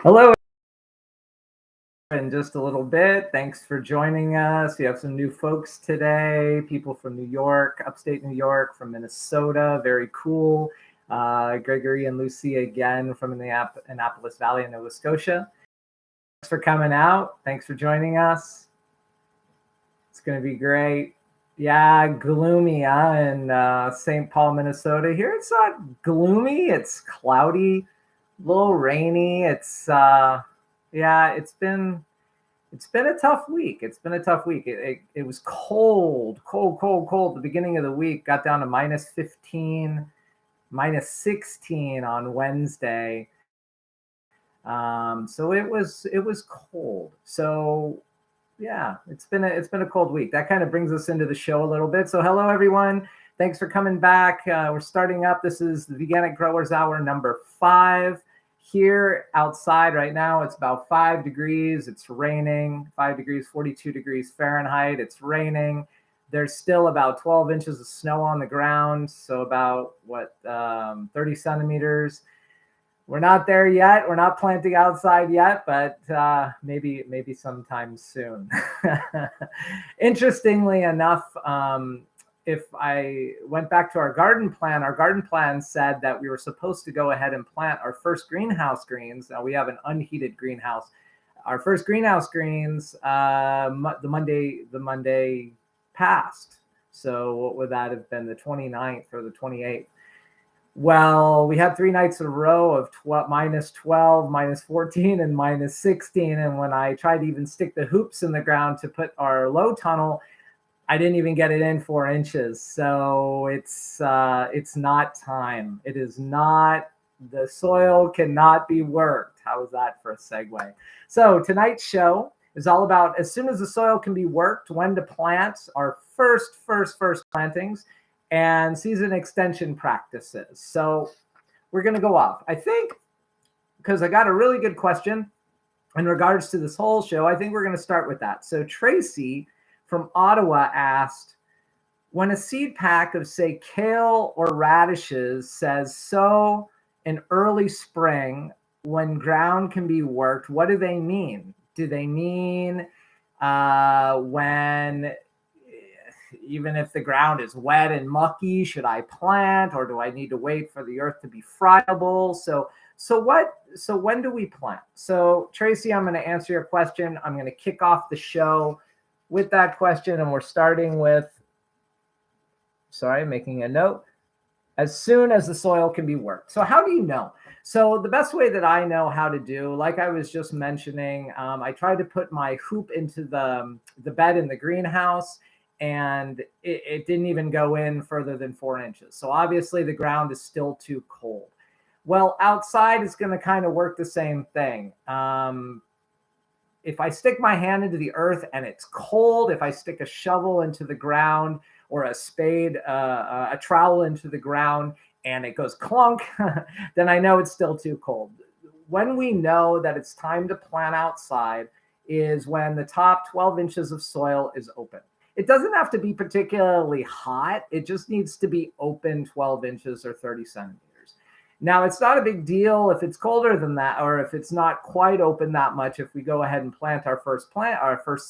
Hello, in just a little bit. Thanks for joining us. We have some new folks today, people from New York, upstate New York, from Minnesota. Very cool. Gregory and Lucy again from the Annapolis Valley in Nova Scotia. Thanks for coming out. Thanks for joining us. It's going to be great. Yeah, gloomy in St. Paul, Minnesota. Here it's not gloomy. It's cloudy, a little rainy. It's it's been a tough week. It's been a tough week. It was cold at the beginning of the week. Got down to minus 15, minus 16 on Wednesday. So it was cold. So yeah, it's been a cold week. That kind of brings us into the show a little bit. So hello everyone. Thanks for coming back. We're starting up. This is the Veganic Growers Hour number 5. Here outside right now, it's about 5 degrees. It's raining, 5 degrees, 42 degrees Fahrenheit. It's raining. There's still about 12 inches of snow on the ground. So about 30 centimeters. We're not there yet. We're not planting outside yet, but maybe sometime soon. Interestingly enough, if I went back to our garden plan said that we were supposed to go ahead and plant our first greenhouse greens. Now we have an unheated greenhouse. Our first greenhouse greens, the Monday passed. So what would that have been? The 29th or the 28th? Well, we had 3 nights in a row of minus 12, minus 14, and minus 16. And when I tried to even stick the hoops in the ground to put our low tunnel, I didn't even get it in 4 inches. So it's not time. It is not, the soil cannot be worked. How is that for a segue? So tonight's show is all about, as soon as the soil can be worked, when to plant our first plantings and season extension practices. So we're going to go off. I think, because I got a really good question in regards to this whole show, I think we're going to start with that. So Tracy from Ottawa asked, when a seed pack of, say, kale or radishes says sow in early spring when ground can be worked, what do they mean? Do they mean when, even if the ground is wet and mucky, should I plant, or do I need to wait for the earth to be friable? So when do we plant? So Tracy, I'm going to answer your question. I'm going to kick off the show with that question, and we're starting with, making a note, as soon as the soil can be worked. So how do you know? So the best way that I know how to do, like I was just mentioning, I tried to put my hoop into the bed in the greenhouse, and it didn't even go in further than 4 inches. So obviously the ground is still too cold. Well, outside is going to kind of work the same thing. If I stick my hand into the earth and it's cold, if I stick a shovel into the ground or a spade, a trowel into the ground, and it goes clunk, then I know it's still too cold. When we know that it's time to plant outside is when the top 12 inches of soil is open. It doesn't have to be particularly hot. It just needs to be open 12 inches or 30 centimeters. Now, it's not a big deal if it's colder than that, or if it's not quite open that much, if we go ahead and plant our first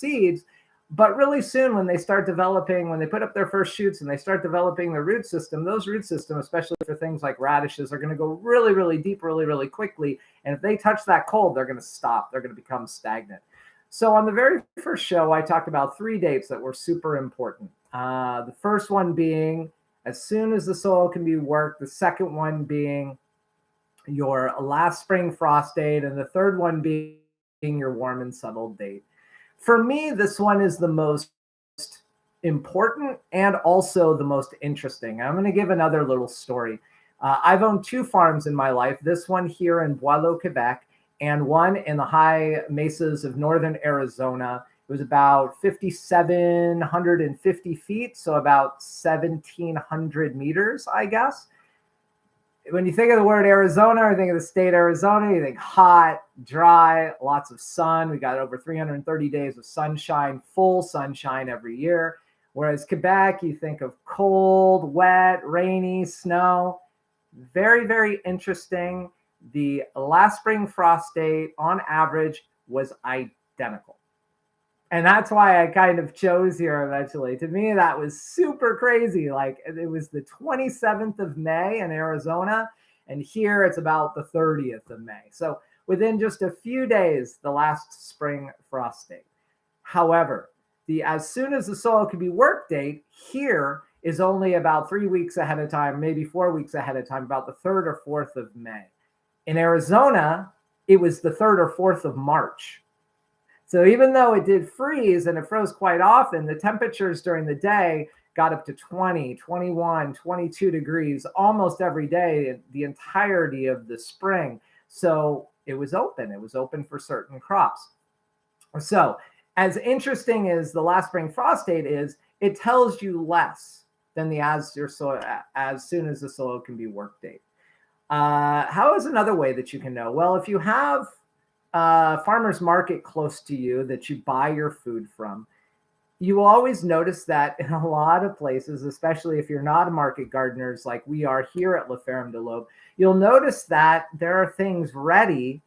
seeds. But really soon, when they start developing, when they put up their first shoots and they start developing their root system, those root systems, especially for things like radishes, are going to go really, really deep, really, really quickly. And if they touch that cold, they're going to stop. They're going to become stagnant. So on the very first show, I talked about 3 dates that were super important. The first one being as soon as the soil can be worked. The second one being your last spring frost date. And the third one being your warm and settled date. For me, this one is the most important and also the most interesting. I'm going to give another little story. I've owned 2 farms in my life, this one here in Boileau, Quebec, and one in the high mesas of northern Arizona. It was about 5,750 feet, so about 1,700 meters, I guess. When you think of the word Arizona, or think of the state Arizona, you think hot, dry, lots of sun. We got over 330 days of sunshine, full sunshine every year. Whereas Quebec, you think of cold, wet, rainy, snow. Very, very interesting. the last spring frost date on average was identical. And that's why I kind of chose here eventually. To me, that was super crazy. Like it was the 27th of May in Arizona, and here it's about the 30th of May. So within just a few days, the last spring frost date. However, the as soon as the soil can be worked date here is only about 3 weeks ahead of time, maybe 4 weeks ahead of time, about the 3rd or 4th of May. In Arizona, it was the 3rd or 4th of March. So even though it did freeze and it froze quite often, the temperatures during the day got up to 20, 21, 22 degrees almost every day, the entirety of the spring. So it was open. It was open for certain crops. So as interesting as the last spring frost date is, it tells you less than the as soon as the soil can be worked date. How is another way that you can know? Well, if you have farmer's market close to you that you buy your food from, you will always notice that in a lot of places, especially if you're not market gardeners like we are here at La Ferme de l'Aube, you'll notice that there are things ready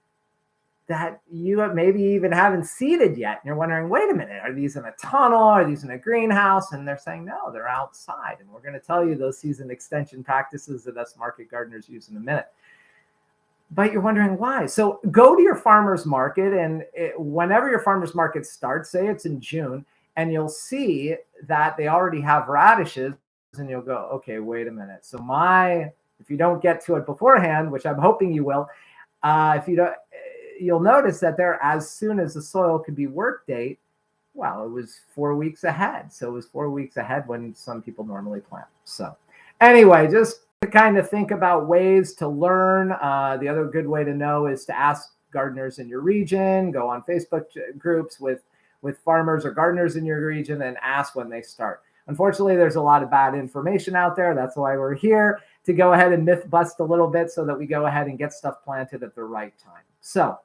that you maybe even haven't seeded yet. And you're wondering, wait a minute, are these in a tunnel? Are these in a greenhouse? And they're saying, no, they're outside. And we're going to tell you those season extension practices that us market gardeners use in a minute. But you're wondering why. So go to your farmer's market, and whenever your farmer's market starts, say it's in June, and you'll see that they already have radishes, and you'll go, okay, wait a minute. So if you don't get to it beforehand, which I'm hoping you will, if you don't, you'll notice that they're as soon as the soil could be work date, well, it was 4 weeks ahead. So it was 4 weeks ahead when some people normally plant. So anyway, just to kind of think about ways to learn. The other good way to know is to ask gardeners in your region, go on Facebook groups with farmers or gardeners in your region and ask when they start. Unfortunately, there's a lot of bad information out there. That's why we're here, to go ahead and myth bust a little bit so that we go ahead and get stuff planted at the right time. So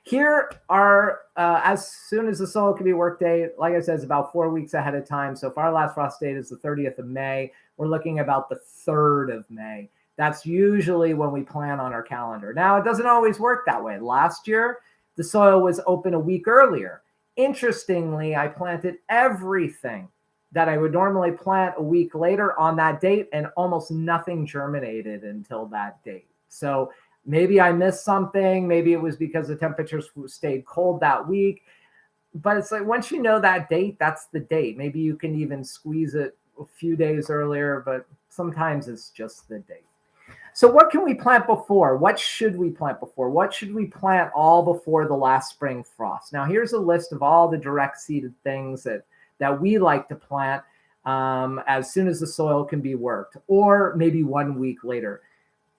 here are, as soon as the soil can be work date, like I said, it's about 4 weeks ahead of time. So if our last frost date is the 30th of May, we're looking about the 3rd of May. That's usually when we plan on our calendar. Now, it doesn't always work that way. Last year, the soil was open a week earlier. Interestingly, I planted everything that I would normally plant a week later on that date, and almost nothing germinated until that date. So maybe I missed something. Maybe it was because the temperatures stayed cold that week. But it's like, once you know that date, that's the date. Maybe you can even squeeze it a few days earlier, but sometimes it's just the date. So what can we plant before? What should we plant before? What should we plant all before the last spring frost? Now, here's a list of all the direct seeded things that we like to plant as soon as the soil can be worked, or maybe 1 week later.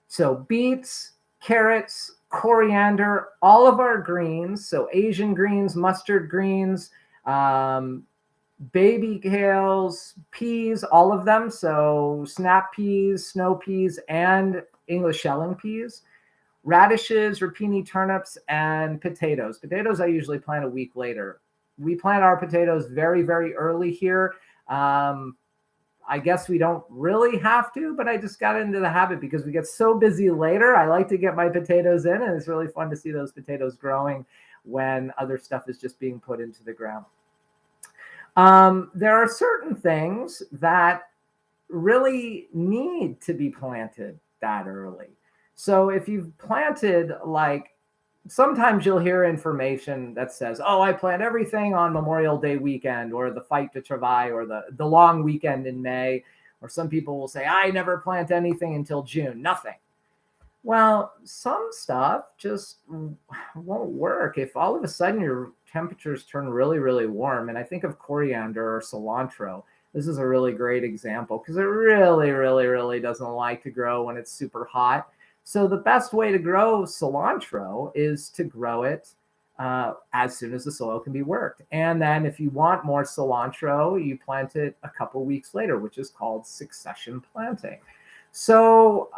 So beets, carrots, coriander, all of our greens, so Asian greens, mustard greens, baby kales, peas, all of them. So snap peas, snow peas, and English shelling peas, radishes, rapini, turnips, and potatoes. Potatoes I usually plant a week later. We plant our potatoes very, very early here. I guess we don't really have to, but I just got into the habit because we get so busy later. I like to get my potatoes in, and it's really fun to see those potatoes growing when other stuff is just being put into the ground. There are certain things that really need to be planted that early. So if you've planted, like, sometimes you'll hear information that says, oh, I plant everything on Memorial Day weekend, or the Fête de Travail, or the long weekend in May. Or some people will say, I never plant anything until June, nothing. Well, some stuff just won't work if all of a sudden your temperatures turn really, really warm. And I think of coriander or cilantro. This is a really great example because it really, really, really doesn't like to grow when it's super hot. So the best way to grow cilantro is to grow it as soon as the soil can be worked. And then if you want more cilantro, you plant it a couple weeks later, which is called succession planting. So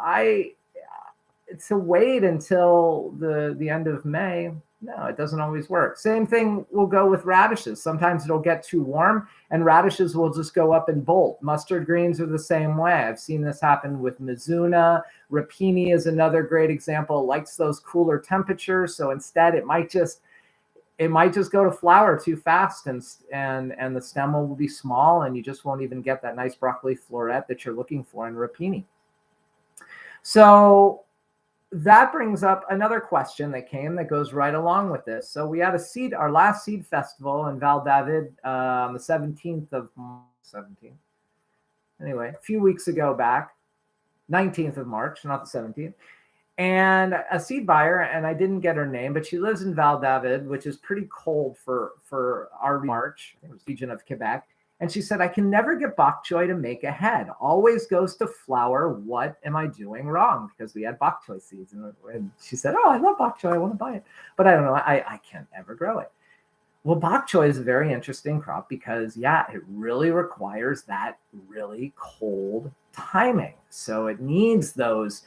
to wait until the end of May, No, it doesn't always work. Same thing will go with radishes. Sometimes it'll get too warm and radishes will just go up and bolt. Mustard greens are the same way. I've seen this happen with Mizuna. Rapini is another great example. It likes those cooler temperatures. So instead it might just go to flower too fast, and the stem will be small, and you just won't even get that nice broccoli floret that you're looking for in Rapini. So that brings up another question that came that goes right along with this. So we had our last seed festival in Val David on the 17th of 17th. Anyway, a few weeks ago back, 19th of March, not the 17th. And a seed buyer, and I didn't get her name, but she lives in Val David, which is pretty cold for our March, region of Quebec. And she said, I can never get bok choy to make a head. Always goes to flower. What am I doing wrong? Because we had bok choy seeds. And she said, oh, I love bok choy. I want to buy it. But I don't know. I can't ever grow it. Well, bok choy is a very interesting crop because, yeah, it really requires that really cold timing. So it needs those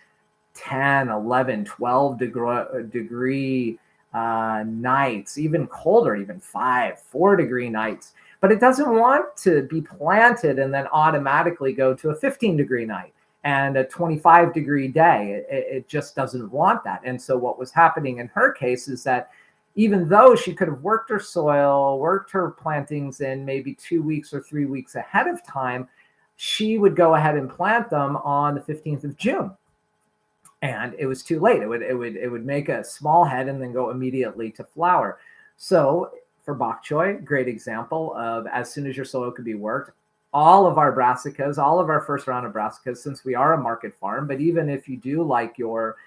10, 11, 12 degree nights, even colder, even 4 degree nights. But it doesn't want to be planted and then automatically go to a 15 degree night and a 25 degree day. It just doesn't want that. And so what was happening in her case is that even though she could have worked her soil, worked her plantings in maybe 2 weeks or 3 weeks ahead of time, she would go ahead and plant them on the 15th of June. And it was too late. It would make a small head and then go immediately to flower. So for bok choy, great example of as soon as your soil could be worked, all of our brassicas, all of our first round of brassicas, since we are a market farm, but even if you do like your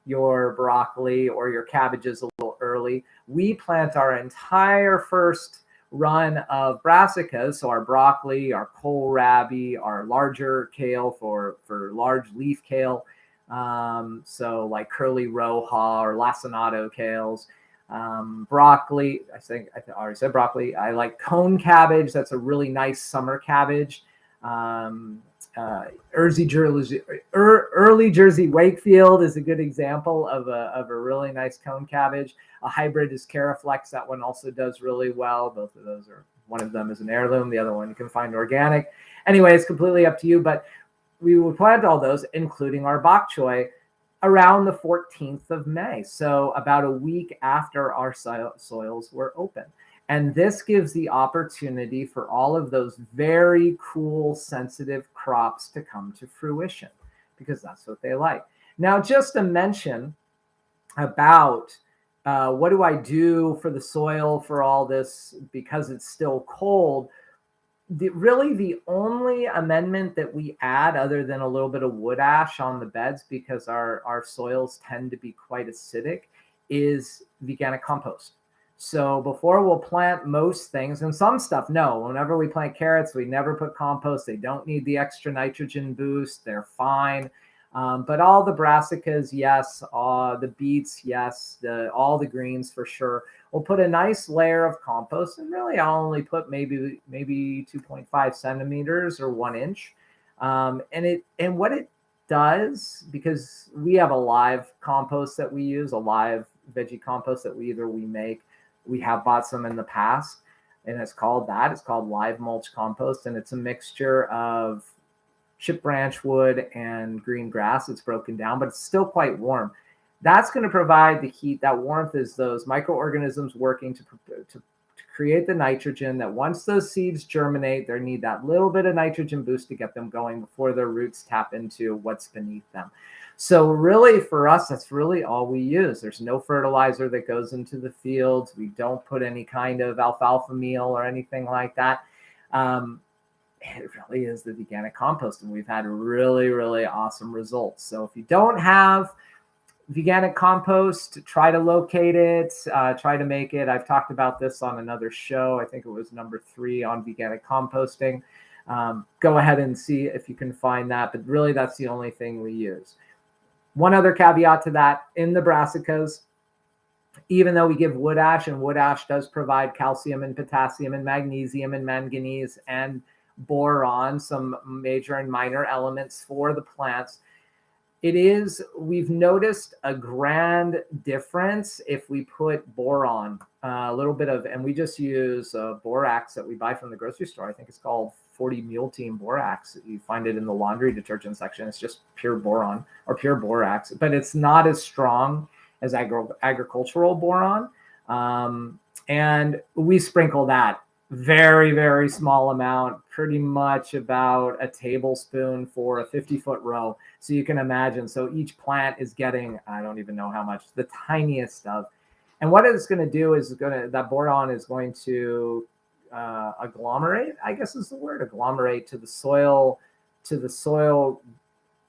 broccoli or your cabbages a little early, we plant our entire first run of brassicas. So our broccoli, our kohlrabi, our larger kale for large leaf kale. So like curly roja or lacinato kales. Broccoli, I already said broccoli. I like cone cabbage. That's a really nice summer cabbage. Early Jersey Wakefield is a good example of a really nice cone cabbage. A hybrid is Caraflex. That one also does really well. Both of those one of them is an heirloom. The other one you can find organic. Anyway, it's completely up to you, but we would plant all those, including our bok choy, around the 14th of May. So about a week after our soils were open. And this gives the opportunity for all of those very cool, sensitive crops to come to fruition because that's what they like. Now, just a mention about what do I do for the soil for all this because it's still cold. Really the only amendment that we add other than a little bit of wood ash on the beds because our soils tend to be quite acidic is veganic compost. So before we'll plant most things and some stuff, no, whenever we plant carrots, we never put compost. They don't need the extra nitrogen boost. They're fine. But all the brassicas, yes. The beets, yes. All the greens for sure. We'll put a nice layer of compost, and really I'll only put maybe 2.5 centimeters or 1 inch. And what it does, because we have a live compost that we use, a live veggie compost that we make. We have bought some in the past, and it's called live mulch compost, and it's a mixture of chip branch wood and green grass. It's broken down, but it's still quite warm. That's going to provide the heat. That warmth is those microorganisms working to create the nitrogen that once those seeds germinate, they need that little bit of nitrogen boost to get them going before their roots tap into what's beneath them. So really for us, that's really all we use. There's no fertilizer that goes into the fields. We don't put any kind of alfalfa meal or anything like that. It really is the veganic compost, and we've had really, really awesome results. So if you don't have veganic compost, try to locate it, try to make it. I've talked about this on another show. I think it was number 3 on veganic composting. Go ahead and see if you can find that, but really that's the only thing we use. One other caveat to that, in the brassicas, even though we give wood ash, and wood ash does provide calcium and potassium and magnesium and manganese and boron, some major and minor elements for the plants, we've noticed a grand difference if we put boron, a little bit of, and we just use borax that we buy from the grocery store. I think it's called 40 mule team borax. You find it in the laundry detergent section. It's just pure boron or pure borax, but it's not as strong as agricultural boron. And we sprinkle that very, very small amount, pretty much about a tablespoon for a 50-foot row. So you can imagine, so each plant is getting, I don't even know how much, the tiniest stuff. And what it's going to do is that boron is going to agglomerate, I guess is the word, agglomerate to the soil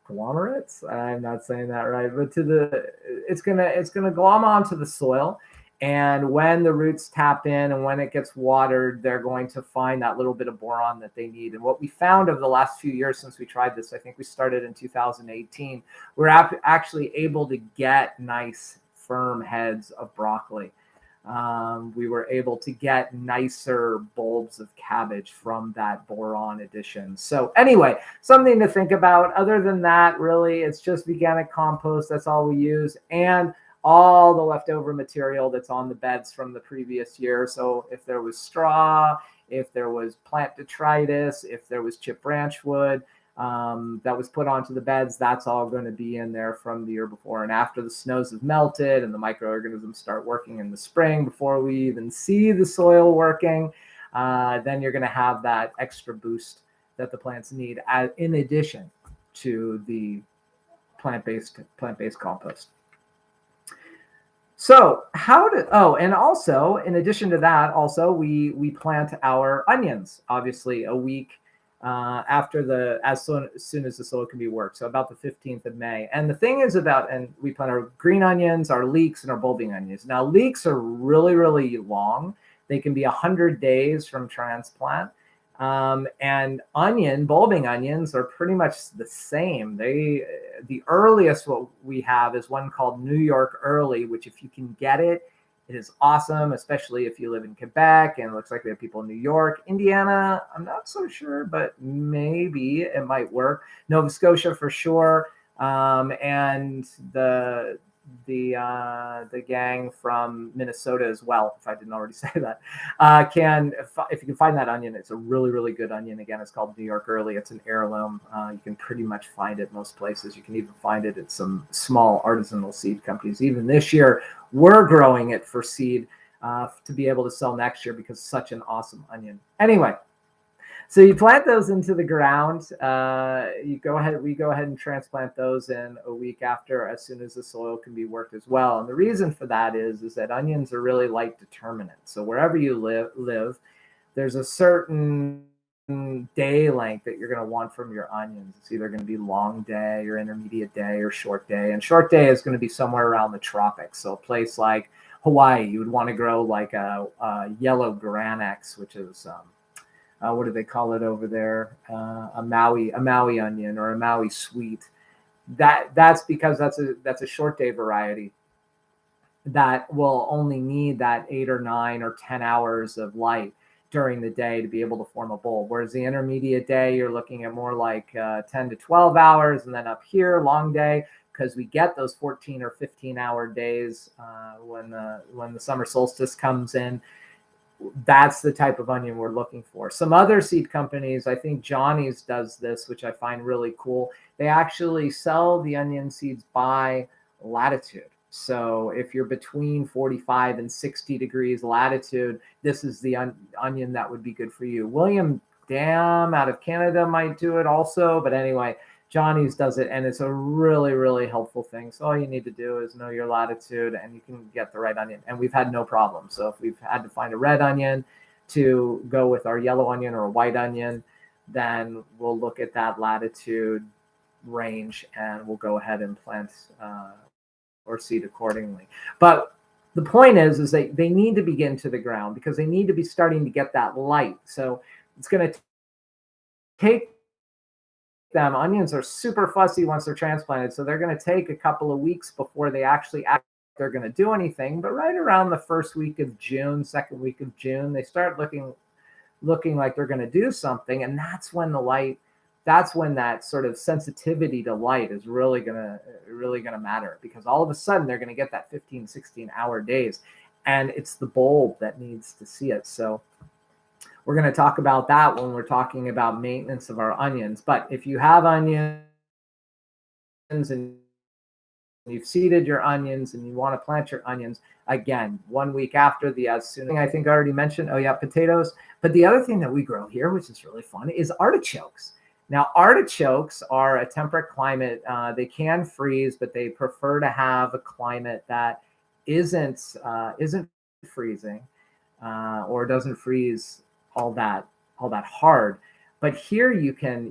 agglomerates. I'm not saying that right, but it's gonna glom onto the soil. And when the roots tap in and when it gets watered, they're going to find that little bit of boron that they need. And what we found over the last few years since we tried this, I think we started in 2018, we're actually able to get nice firm heads of broccoli. We were able to get nicer bulbs of cabbage from that boron addition. So anyway, something to think about. Other than that, really, it's just veganic compost. That's all we use. And all the leftover material that's on the beds from the previous year. So if there was straw, if there was plant detritus, if there was chip branch wood that was put onto the beds, that's all going to be in there from the year before. And after the snows have melted and the microorganisms start working in the spring before we even see the soil working, then you're going to have that extra boost that the plants need in addition to the plant-based compost. So and also in addition to that, also we plant our onions, obviously a week after as soon as the soil can be worked. So about the 15th of May. And the thing is and we plant our green onions, our leeks, and our bulbing onions. Now leeks are really, really long. They can be 100 days from transplant. And bulbing onions are pretty much the same. The earliest what we have is one called New York Early, which if you can get it, it is awesome, especially if you live in Quebec, and it looks like we have people in New York. Indiana, I'm not so sure, but maybe it might work. Nova Scotia for sure. And the gang from Minnesota as well, if I didn't already say that, if you can find that onion, it's a really, really good onion. Again, it's called New York Early. It's an heirloom. You can pretty much find it most places. You can even find it at some small artisanal seed companies. Even this year, we're growing it for seed to be able to sell next year because it's such an awesome onion. Anyway, so you plant those into the ground. We go ahead and transplant those in a week after, as soon as the soil can be worked as well. And the reason for that is that onions are really light determinant. So wherever you live, there's a certain day length that you're going to want from your onions. It's either going to be long day or intermediate day or short day. And short day is going to be somewhere around the tropics. So a place like Hawaii, you would want to grow like a yellow Granax, which is what do they call it over there? A Maui onion or a Maui sweet. That's because that's a short day variety that will only need that 8 or 9 or 10 hours of light during the day to be able to form a bulb. Whereas the intermediate day, you're looking at more like 10 to 12 hours. And then up here, long day, because we get those 14 or 15-hour days when the summer solstice comes in. That's the type of onion we're looking for. Some other seed companies, I think Johnny's does this, which I find really cool. They actually sell the onion seeds by latitude. So if you're between 45 and 60 degrees latitude, this is the onion that would be good for you. William Dam out of Canada might do it also. But anyway, Johnny's does it, and it's a really, really helpful thing. So all you need to do is know your latitude, and you can get the right onion. And we've had no problem. So if we've had to find a red onion to go with our yellow onion or a white onion, then we'll look at that latitude range, and we'll go ahead and plant or seed accordingly. But the point is they need to begin to the ground because they need to be starting to get that light. So it's going to take them. Onions are super fussy once they're transplanted, so they're going to take a couple of weeks before they actually they're going to do anything. But right around the first week of June, second week of June, they start looking like they're going to do something, and that's when the light that's when that sort of sensitivity to light is really gonna matter, because all of a sudden they're gonna get that 15, 16-hour days, and it's the bulb that needs to see it. So we're going to talk about that when we're talking about maintenance of our onions. But if you have onions and you've seeded your onions and you want to plant your onions, again, 1 week after the as soon, I think I already mentioned, oh yeah, potatoes. But the other thing that we grow here, which is really fun, is artichokes. Now, artichokes are a temperate climate. They can freeze, but they prefer to have a climate that isn't freezing or doesn't freeze all that hard. But here you can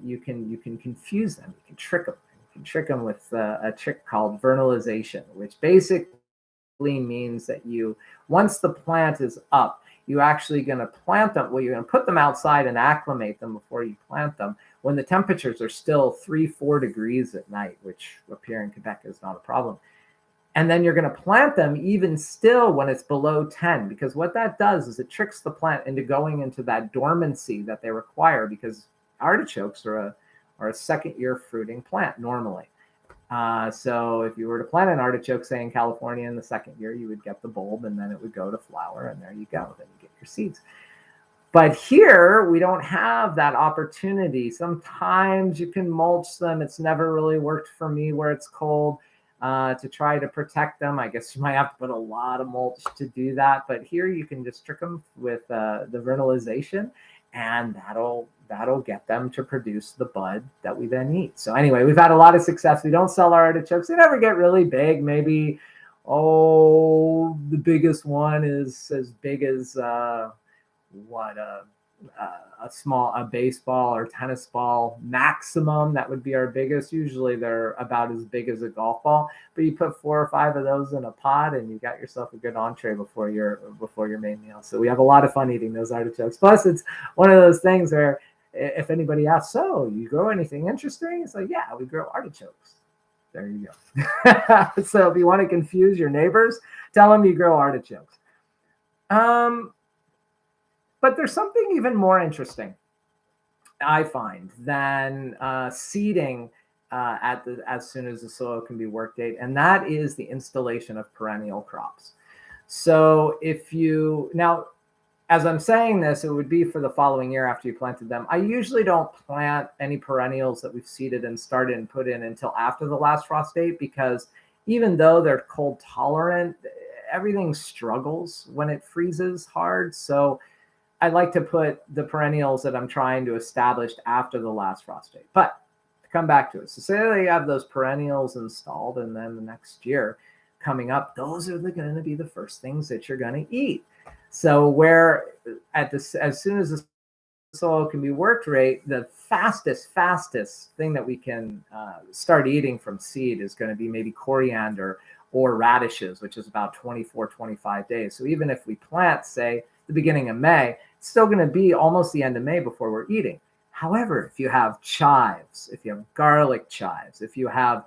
confuse them. You can trick them. You can trick them with a trick called vernalization, which basically means that once the plant is up, you're actually going to plant them. Well, you're going to put them outside and acclimate them before you plant them when the temperatures are still 3-4 degrees at night, which up here in Quebec is not a problem. And then you're going to plant them even still when it's below 10, because what that does is it tricks the plant into going into that dormancy that they require, because artichokes are a second-year fruiting plant normally. So if you were to plant an artichoke, say in California in the second year, you would get the bulb and then it would go to flower, and there you go. Then you get your seeds. But here we don't have that opportunity. Sometimes you can mulch them. It's never really worked for me where it's cold. To try to protect them, I guess you might have to put a lot of mulch to do that. But here you can just trick them with the vernalization, and that'll get them to produce the bud that we then eat. So anyway, we've had a lot of success. We don't sell our artichokes. They never get really big. Maybe, the biggest one is as big as a baseball or tennis ball maximum. That would be our biggest. Usually they're about as big as a golf ball, but you put 4 or 5 of those in a pot and you got yourself a good entree before your main meal. So we have a lot of fun eating those artichokes. Plus, it's one of those things where if anybody asks, so you grow anything interesting? It's like, yeah, we grow artichokes. There you go. So if you want to confuse your neighbors, tell them you grow artichokes. But there's something even more interesting, I find, than seeding as soon as the soil can be work date, and that is the installation of perennial crops. So now, as I'm saying this, it would be for the following year after you planted them. I usually don't plant any perennials that we've seeded and started and put in until after the last frost date, because even though they're cold tolerant, everything struggles when it freezes hard. So I like to put the perennials that I'm trying to establish after the last frost date. But to come back to it, so say they have those perennials installed, and then the next year coming up, those are going to be the first things that you're going to eat. So as soon as the soil can be worked rate, the fastest thing that we can start eating from seed is going to be maybe coriander or radishes, which is about 24, 25 days. So even if we plant, say, the beginning of May, it's still going to be almost the end of May before we're eating. However, if you have chives, if you have garlic chives, if you have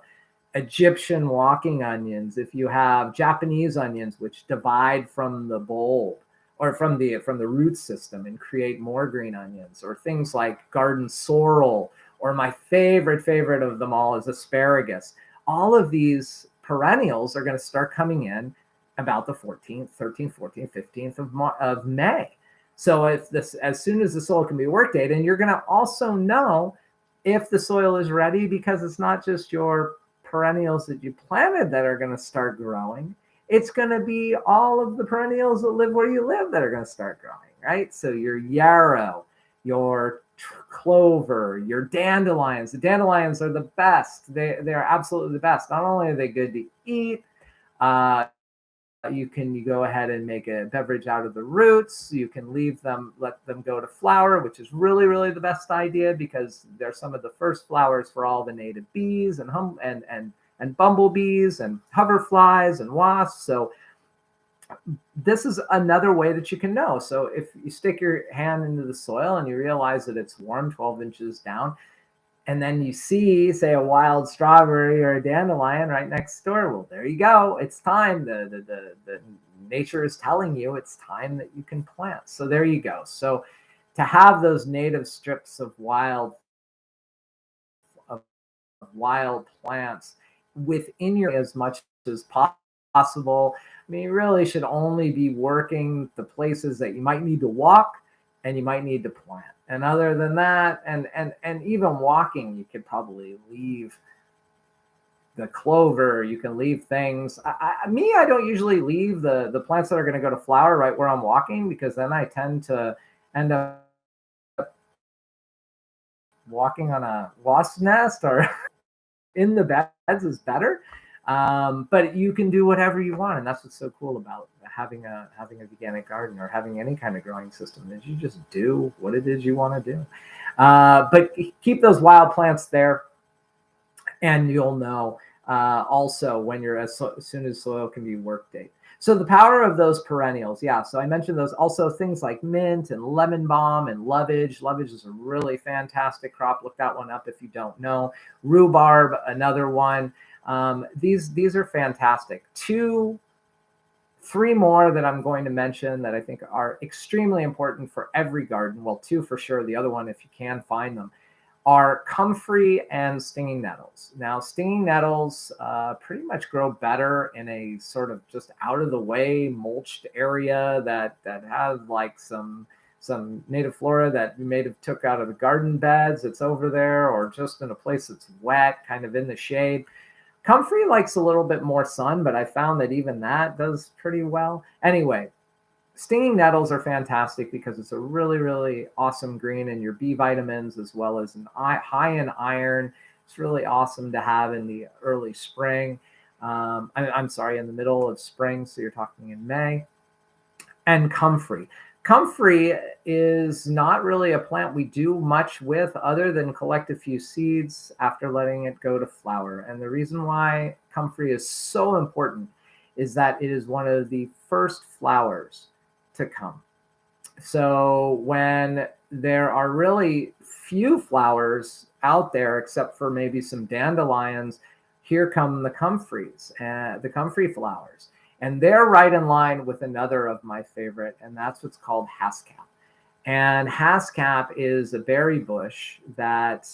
Egyptian walking onions, if you have Japanese onions, which divide from the bulb or from the root system and create more green onions, or things like garden sorrel, or my favorite of them all is asparagus. All of these perennials are going to start coming in about the 14th, 13th, 14th, 15th of May. So as soon as the soil can be work date, and you're going to also know if the soil is ready, because it's not just your perennials that you planted that are going to start growing. It's going to be all of the perennials that live where you live that are going to start growing, right? So your yarrow, your clover, your dandelions. The dandelions are the best. They're absolutely the best. Not only are they good to eat, you go ahead and make a beverage out of the roots. You can let them go to flower, which is really the best idea, because they're some of the first flowers for all the native bees and bumblebees and hoverflies and wasps. So this is another way that you can know. So if you stick your hand into the soil and you realize that it's warm 12 inches down, and then you see, say, a wild strawberry or a dandelion right next door, well, there you go. It's time. The nature is telling you it's time that you can plant. So there you go. So to have those native strips of wild wild plants within your as much as possible. I mean, you really should only be working the places that you might need to walk and you might need to plant. And other than that, and even walking, you could probably leave the clover, you can leave things. I don't usually leave the plants that are going to go to flower right where I'm walking, because then I tend to end up walking on a wasp nest, or in the beds is better. But you can do whatever you want, and that's what's so cool about having a veganic garden or having any kind of growing system, is you just do what it is you want to do. But keep those wild plants there, and you'll know also when you're as soon as soil can be work date. So the power of those perennials, yeah. So I mentioned those. Also things like mint and lemon balm and lovage. Lovage is a really fantastic crop. Look that one up if you don't know. Rhubarb, another one. These are fantastic. 3 more that I'm going to mention that I think are extremely important for every garden. Well, 2 for sure. The other one, if you can find them, are comfrey and stinging nettles. Now, stinging nettles pretty much grow better in a sort of just out of the way mulched area that has like some native flora that you may have took out of the garden beds that's over there, or just in a place that's wet, kind of in the shade. Comfrey likes a little bit more sun, but I found that even that does pretty well. Anyway, stinging nettles are fantastic because it's a really, really awesome green in your B vitamins, as well as high in iron. It's really awesome to have in the early spring. I'm sorry, in the middle of spring. So you're talking in May. And comfrey. Comfrey is not really a plant we do much with, other than collect a few seeds after letting it go to flower. And the reason why comfrey is so important is that it is one of the first flowers to come. So when there are really few flowers out there, except for maybe some dandelions, here come the comfreys, the comfrey flowers. And they're right in line with another of my favorite, and that's what's called haskap. And haskap is a berry bush that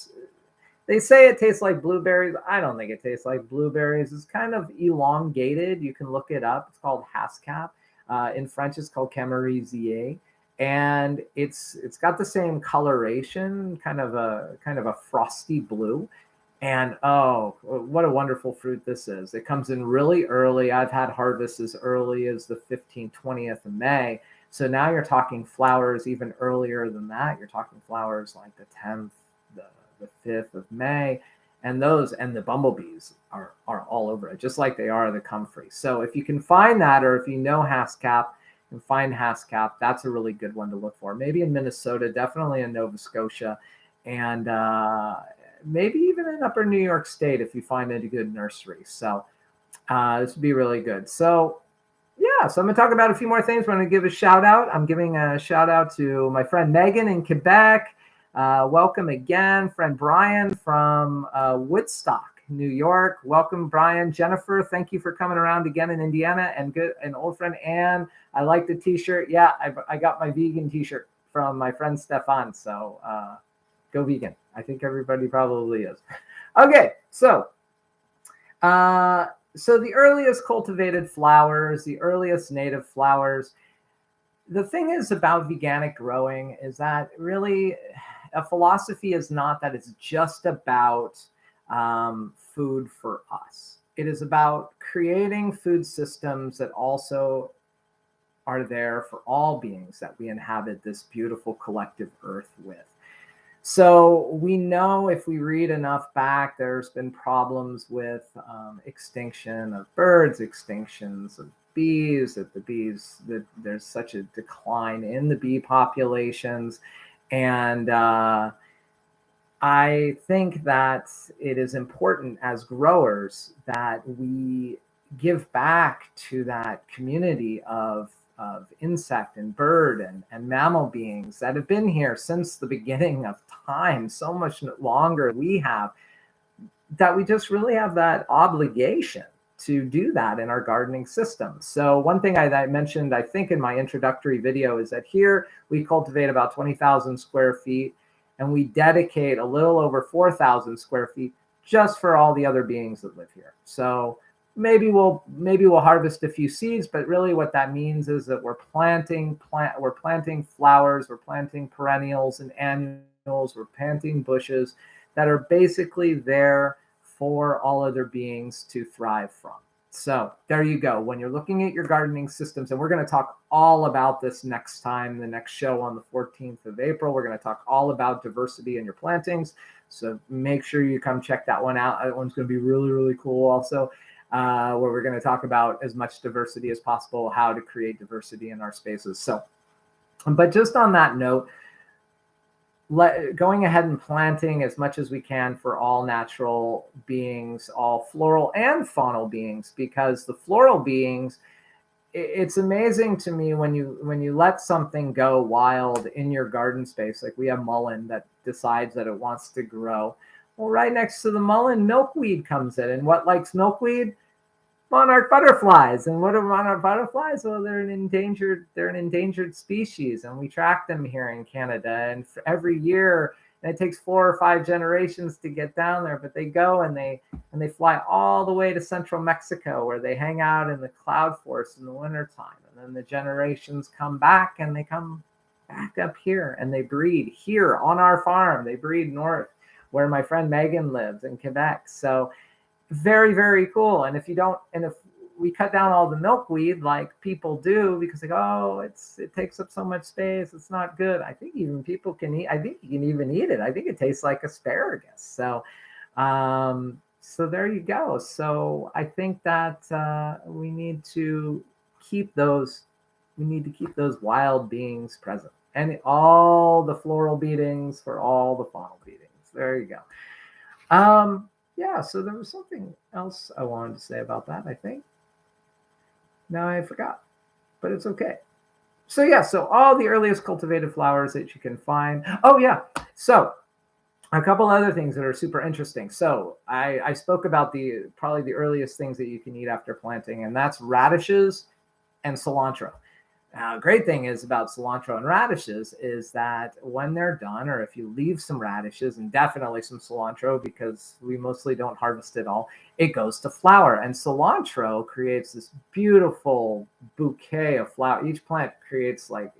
they say it tastes like blueberries. I don't think it tastes like blueberries. It's kind of elongated. You can look it up. It's called haskap. In French, it's called Camerizier. And it's got the same coloration, kind of a frosty blue. And oh, what a wonderful fruit this is. It comes in really early. I've had harvests as early as the 15th, 20th of May. So now you're talking flowers even earlier than that. You're talking flowers like the 10th, the 5th of May. And the bumblebees are all over it, just like they are the comfrey. So if you can find that, or if you know haskap and find haskap, that's a really good one to look for. Maybe in Minnesota, definitely in Nova Scotia, and maybe even in Upper New York State if you find a good nursery. So this would be really good. So yeah, so I'm going to talk about a few more things. I'm going to give a shout out. I'm giving a shout out to my friend Megan in Quebec. Welcome again, friend Brian from Woodstock, New York. Welcome, Brian. Jennifer, thank you for coming around again in Indiana. And old friend Ann, I like the t-shirt. Yeah, I got my vegan t-shirt from my friend Stefan. So go vegan. I think everybody probably is. Okay, so the earliest cultivated flowers, the earliest native flowers. The thing is about veganic growing is that really a philosophy is not that it's just about food for us. It is about creating food systems that also are there for all beings that we inhabit this beautiful collective earth with. So we know, if we read enough back, there's been problems with extinction of birds, extinctions of bees, that there's such a decline in the bee populations. And I think that it is important as growers that we give back to that community of insect and bird and mammal beings that have been here since the beginning of time, so much longer we have, that we just really have that obligation to do that in our gardening system. So one thing I mentioned, I think in my introductory video, is that here we cultivate about 20,000 square feet, and we dedicate a little over 4,000 square feet just for all the other beings that live here. So maybe we'll harvest a few seeds, but really what that means is that we're planting flowers, we're planting perennials and annuals, we're planting bushes that are basically there for all other beings to thrive from. So there you go. When you're looking at your gardening systems, and we're going to talk all about this next time, the next show on the 14th of April, we're going to talk all about diversity in your plantings. So make sure you come check that one out. That one's going to be really, really cool also, where we're going to talk about as much diversity as possible, how to create diversity in our spaces. So, but just on that note, going ahead and planting as much as we can for all natural beings, all floral and faunal beings, because the floral beings, it's amazing to me when you let something go wild in your garden space. Like we have mullein that decides that it wants to grow. Well, right next to the mullein, milkweed comes in. And what likes milkweed? Monarch butterflies. And what are monarch butterflies? Well, they're an endangered species, and we track them here in Canada. And every year, and it takes 4 or 5 generations to get down there, but they go and they fly all the way to central Mexico, where they hang out in the cloud forest in the wintertime. And then the generations come back, and they come back up here, and they breed here on our farm. They breed north, where my friend Megan lives in Quebec. So very, very cool. And if we cut down all the milkweed like people do, because they go, oh, it takes up so much space, it's not good. I think even people can eat. I think you can even eat it. I think it tastes like asparagus. So, so there you go. So I think that we need to keep those. We need to keep those wild beings present, and all the floral beatings for all the faunal beatings. There you go. Yeah, so there was something else I wanted to say about that, I think. Now I forgot, but it's okay. So yeah, so all the earliest cultivated flowers that you can find. Oh yeah, so a couple other things that are super interesting. So I spoke about probably the earliest things that you can eat after planting, and that's radishes and cilantro. Great thing is about cilantro and radishes is that when they're done, or if you leave some radishes and definitely some cilantro, because we mostly don't harvest it all, it goes to flower. And cilantro creates this beautiful bouquet of flower. Each plant creates, like,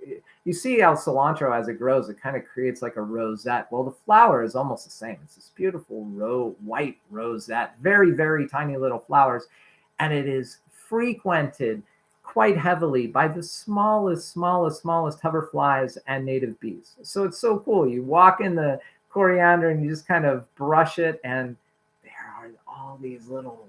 you see how cilantro, as it grows, it kind of creates like a rosette. Well, the flower is almost the same. It's this beautiful white rosette, very, very tiny little flowers. And it is frequented quite heavily by the smallest hoverflies and native bees. So it's so cool. You walk in the coriander and you just kind of brush it, and there are all these little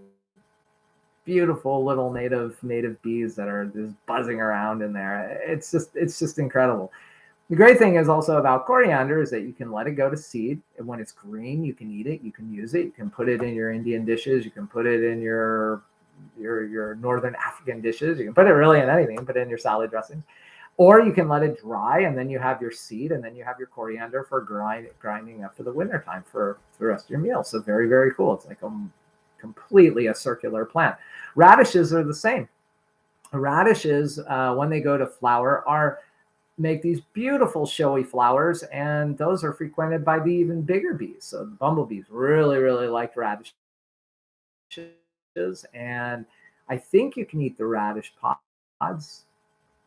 beautiful little native bees that are just buzzing around in there. It's just incredible. The great thing is also about coriander is that you can let it go to seed, and when it's green, you can eat it, you can use it, you can put it in your Indian dishes, you can put it in your Northern African dishes. You can put it really in anything, put it in your salad dressings. Or you can let it dry, and then you have your seed, and then you have your coriander for grinding up for the wintertime for the rest of your meal. So very, very cool. It's like completely a circular plant. Radishes are the same. Radishes, when they go to flower, make these beautiful showy flowers, and those are frequented by the even bigger bees. So the bumblebees really, really like radishes. And I think you can eat the radish pods.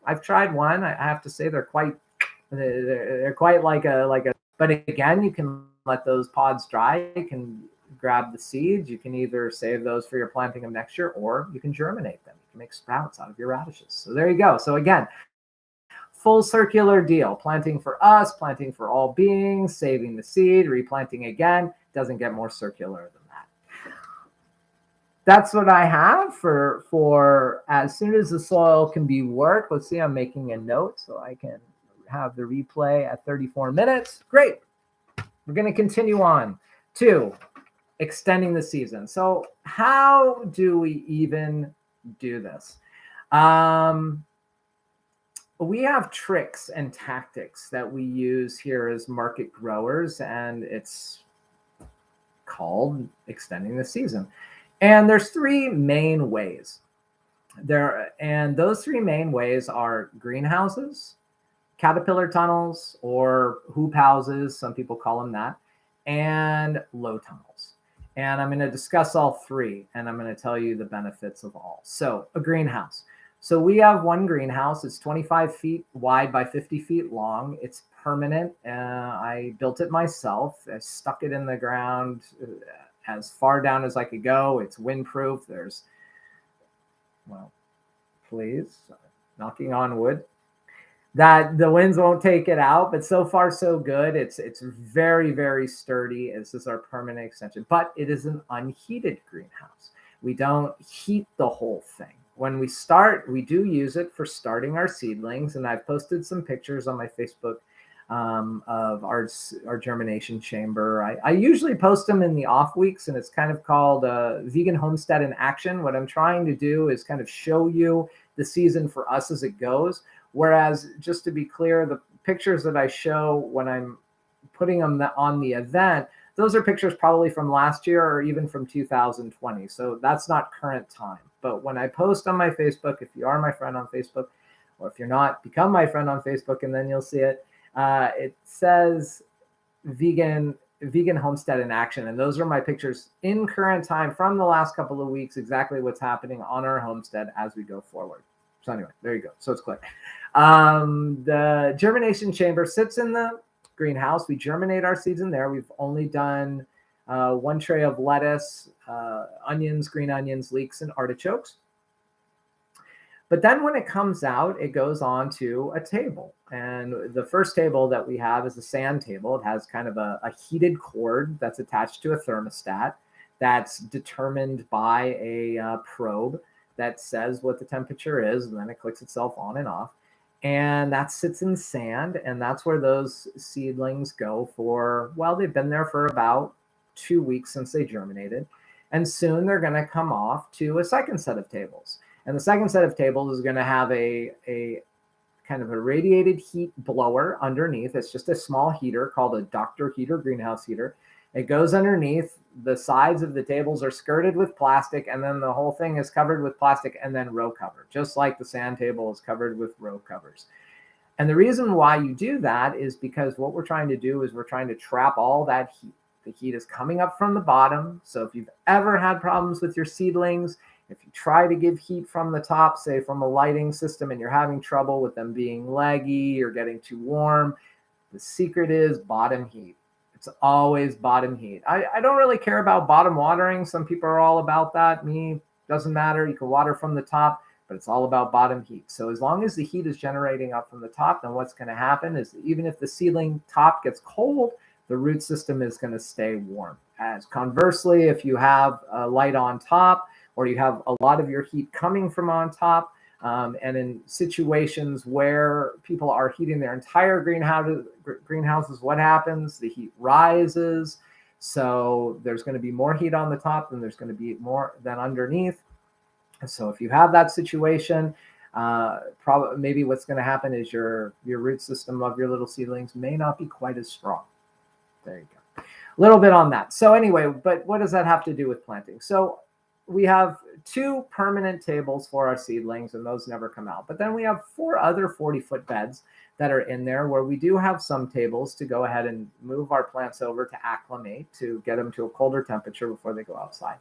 I've tried one. I have to say they're quite like a. But again, you can let those pods dry. You can grab the seeds. You can either save those for your planting of next year, or you can germinate them. You can make sprouts out of your radishes. So there you go. So again, full circular deal. Planting for us, planting for all beings, saving the seed, replanting again. Doesn't get more circular than that. That's what I have for as soon as the soil can be worked. Let's see, I'm making a note so I can have the replay at 34 minutes. Great. We're going to continue on to extending the season. So how do we even do this? We have tricks and tactics that we use here as market growers, and it's called extending the season. And there's 3 main ways. And those 3 main ways are greenhouses, caterpillar tunnels, or hoop houses, some people call them that, and low tunnels. And I'm going to discuss all three, and I'm going to tell you the benefits of all. So a greenhouse. So we have one greenhouse. It's 25 feet wide by 50 feet long. It's permanent. I built it myself. I stuck it in the ground as far down as I could go. It's windproof. There's, well, please, knocking on wood, that the winds won't take it out, but so far so good. It's very, very sturdy. This is our permanent extension, but it is an unheated greenhouse. We don't heat the whole thing. When we start, we do use it for starting our seedlings, and I've posted some pictures on my Facebook of our germination chamber. I usually post them in the off weeks, and it's kind of called Vegan Homestead in Action. What I'm trying to do is kind of show you the season for us as it goes. Whereas, just to be clear, the pictures that I show when I'm putting them on the event, those are pictures probably from last year or even from 2020. So that's not current time. But when I post on my Facebook, if you are my friend on Facebook, or if you're not, become my friend on Facebook, and then you'll see it. It says Vegan Homestead in Action. And those are my pictures in current time from the last couple of weeks, exactly what's happening on our homestead as we go forward. So anyway, there you go. So it's clear. The germination chamber sits in the greenhouse. We germinate our seeds in there. We've only done one tray of lettuce, onions, green onions, leeks, and artichokes. But then when it comes out, it goes on to a table. And the first table that we have is a sand table. It has kind of a heated cord that's attached to a thermostat that's determined by a probe that says what the temperature is, and then it clicks itself on and off. And that sits in sand, and that's where those seedlings go for, well, they've been there for about 2 weeks since they germinated. And soon they're going to come off to a second set of tables. And the second set of tables is going to have a kind of a radiated heat blower underneath. It's just a small heater called a Dr. Heater greenhouse heater. It goes underneath. The sides of the tables are skirted with plastic, and then the whole thing is covered with plastic and then row cover, just like the sand table is covered with row covers. And the reason why you do that is because what we're trying to do is we're trying to trap all that heat. The heat is coming up from the bottom. So if you've ever had problems with your seedlings, if you try to give heat from the top, say from a lighting system, and you're having trouble with them being leggy or getting too warm, the secret is bottom heat. It's always bottom heat. I don't really care about bottom watering. Some people are all about that. Me, doesn't matter. You can water from the top, but it's all about bottom heat. So as long as the heat is generating up from the top, then what's going to happen is even if the seedling top gets cold, the root system is going to stay warm. As conversely, if you have a light on top, or you have a lot of your heat coming from on top, and in situations where people are heating their entire greenhouses, what happens? The heat rises. So there's going to be more heat on the top than there's going to be more than underneath. So if you have that situation, probably maybe what's going to happen is your root system of your little seedlings may not be quite as strong. There you go. A little bit on that. So anyway, but what does that have to do with planting? So we have 2 permanent tables for our seedlings, and those never come out. But then we have 4 other 40-foot beds that are in there where we do have some tables to go ahead and move our plants over to acclimate, to get them to a colder temperature before they go outside.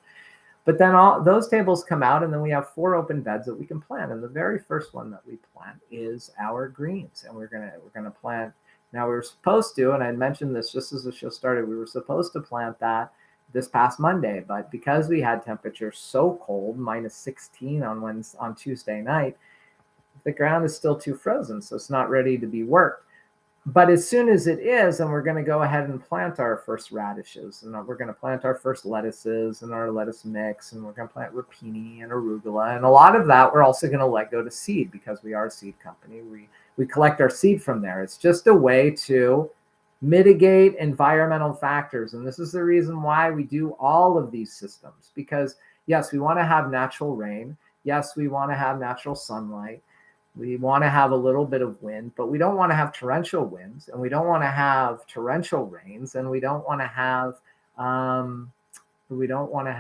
But then all those tables come out, and then we have 4 open beds that we can plant. And the very first one that we plant is our greens, and we're gonna plant. Now we were supposed to, and I mentioned this just as the show started, we were supposed to plant that this past Monday, but because we had temperatures so cold, -16 on Tuesday night, the ground is still too frozen, so it's not ready to be worked. But as soon as it is, and we're going to go ahead and plant our first radishes, and we're going to plant our first lettuces and our lettuce mix, and we're going to plant rapini and arugula, and a lot of that we're also going to let go to seed because we are a seed company. We collect our seed from there. It's just a way to mitigate environmental factors. And this is the reason why we do all of these systems, because yes, we want to have natural rain. Yes, we want to have natural sunlight. We want to have a little bit of wind, but we don't want to have torrential winds, and we don't want to have torrential rains, and we don't want to have, we do want to